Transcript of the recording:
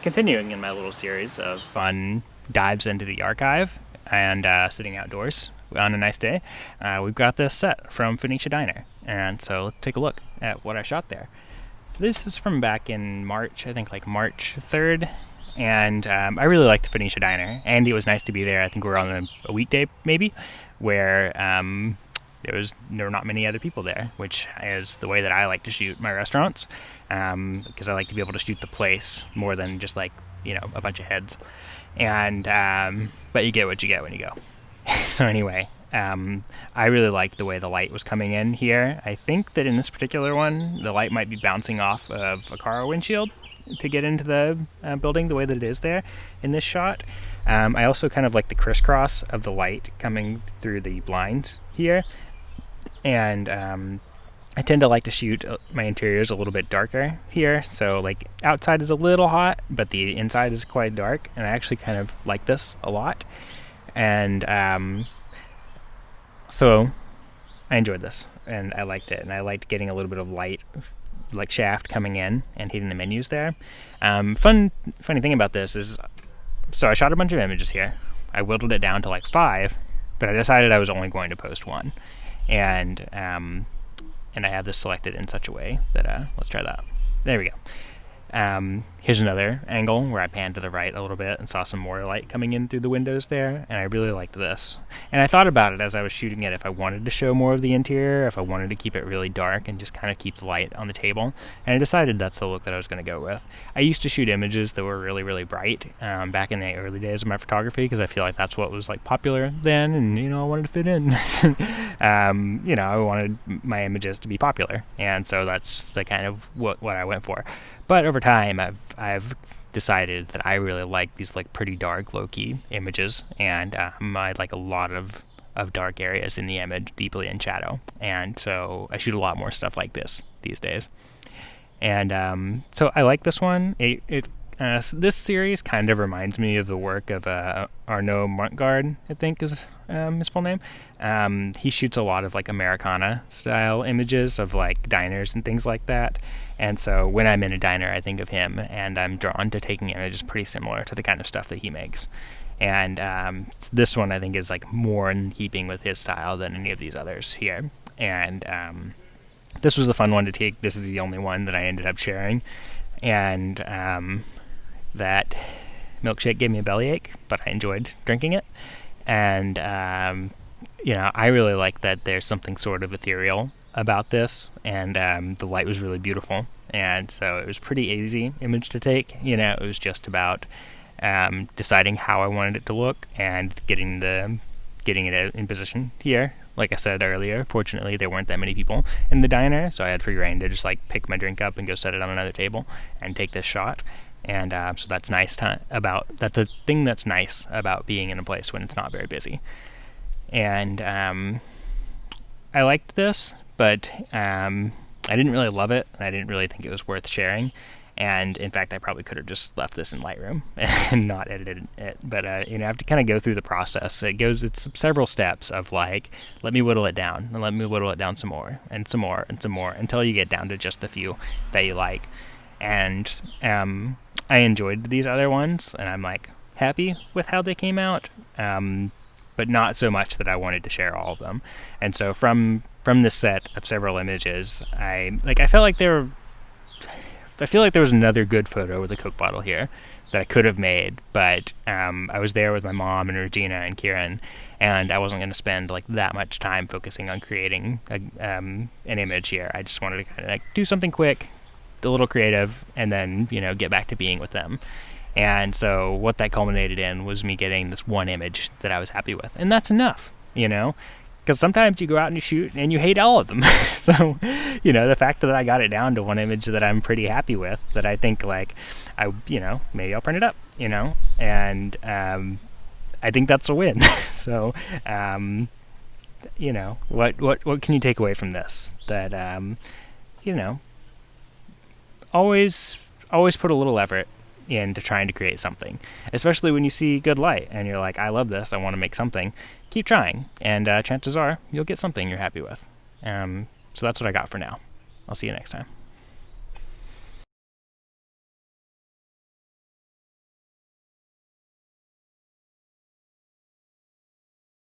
Continuing in my little series of fun dives into the archive and sitting outdoors on a nice day, we've got this set from Phoenicia Diner. And so let's take a look at what I shot there. This is from back in March, I think like March 3rd. And I really liked the Phoenicia Diner. And it was nice to be there. I think we were on a weekday maybe, where there were not many other people there, which is the way that I like to shoot my restaurants, because I like to be able to shoot the place more than just like, a bunch of heads. And but you get what you get when you go. So anyway, I really liked the way the light was coming in here. I think that in this particular one, the light might be bouncing off of a car windshield to get into the building the way that it is there in this shot. I also kind of like the crisscross of the light coming through the blinds here. And I tend to like to shoot my interiors a little bit darker here. So like outside is a little hot, but the inside is quite dark. And I actually kind of like this a lot. And so I enjoyed this and I liked it. And I liked getting a little bit of light, like shaft coming in and hitting the menus there. Funny thing about this is, so I shot a bunch of images here. I whittled it down to like 5, but I decided I was only going to post 1. And I have this selected in such a way that, let's try that. There we go. Here's another angle where I panned to the right a little bit and saw some more light coming in through the windows there, and I really liked this. And I thought about it as I was shooting it, if I wanted to show more of the interior, if I wanted to keep it really dark and just kind of keep the light on the table, and I decided that's the look that I was going to go with. I used to shoot images that were really, really bright back in the early days of my photography, because I feel like that's what was like popular then, and I wanted to fit in. I wanted my images to be popular, and so that's the kind of what I went for. But over time, I've decided that I really like these like pretty dark, low-key images, and I like a lot of dark areas in the image, deeply in shadow, and so I shoot a lot more stuff like this these days. And so I like this one. This series kind of reminds me of the work of Arnaud Montgard, I think is his full name. He shoots a lot of like Americana style images of like diners and things like that. And so when I'm in a diner, I think of him, and I'm drawn to taking images pretty similar to the kind of stuff that he makes. And this one I think is like more in keeping with his style than any of these others here. And this was a fun one to take. This is the only one that I ended up sharing. And that milkshake gave me a bellyache, but I enjoyed drinking it. And I really like that there's something sort of ethereal about this, and the light was really beautiful, and so it was pretty easy image to take. It was just about deciding how I wanted it to look and getting it in position here. Like I said earlier, fortunately there weren't that many people in the diner, so I had free reign to just like pick my drink up and go set it on another table and take this shot. And so that's nice that's a thing that's nice about being in a place when it's not very busy. And I liked this, but I didn't really love it, and I didn't really think it was worth sharing. And in fact, I probably could have just left this in Lightroom and not edited it. But I have to kind of go through the process. It's several steps of like, let me whittle it down, and let me whittle it down some more, and some more, and some more, until you get down to just the few that you like. And I enjoyed these other ones, and I'm like happy with how they came out, but not so much that I wanted to share all of them. And so from this set of several images, I feel like there was another good photo with a Coke bottle here that I could have made, but I was there with my mom and Regina and Kieran, and I wasn't going to spend like that much time focusing on creating an image here. I just wanted to kind of like do something quick, a little creative, and then get back to being with them. And so what that culminated in was me getting this one image that I was happy with, and that's enough, because sometimes you go out and you shoot and you hate all of them. So, the fact that I got it down to one image that I'm pretty happy with, that I think like, maybe I'll print it up, and I think that's a win. So, what can you take away from this? That, always put a little effort into trying to create something, especially when you see good light and you're like, I love this, I want to make something. Keep trying, and chances are you'll get something you're happy with. So that's what I got for now. I'll see you next time.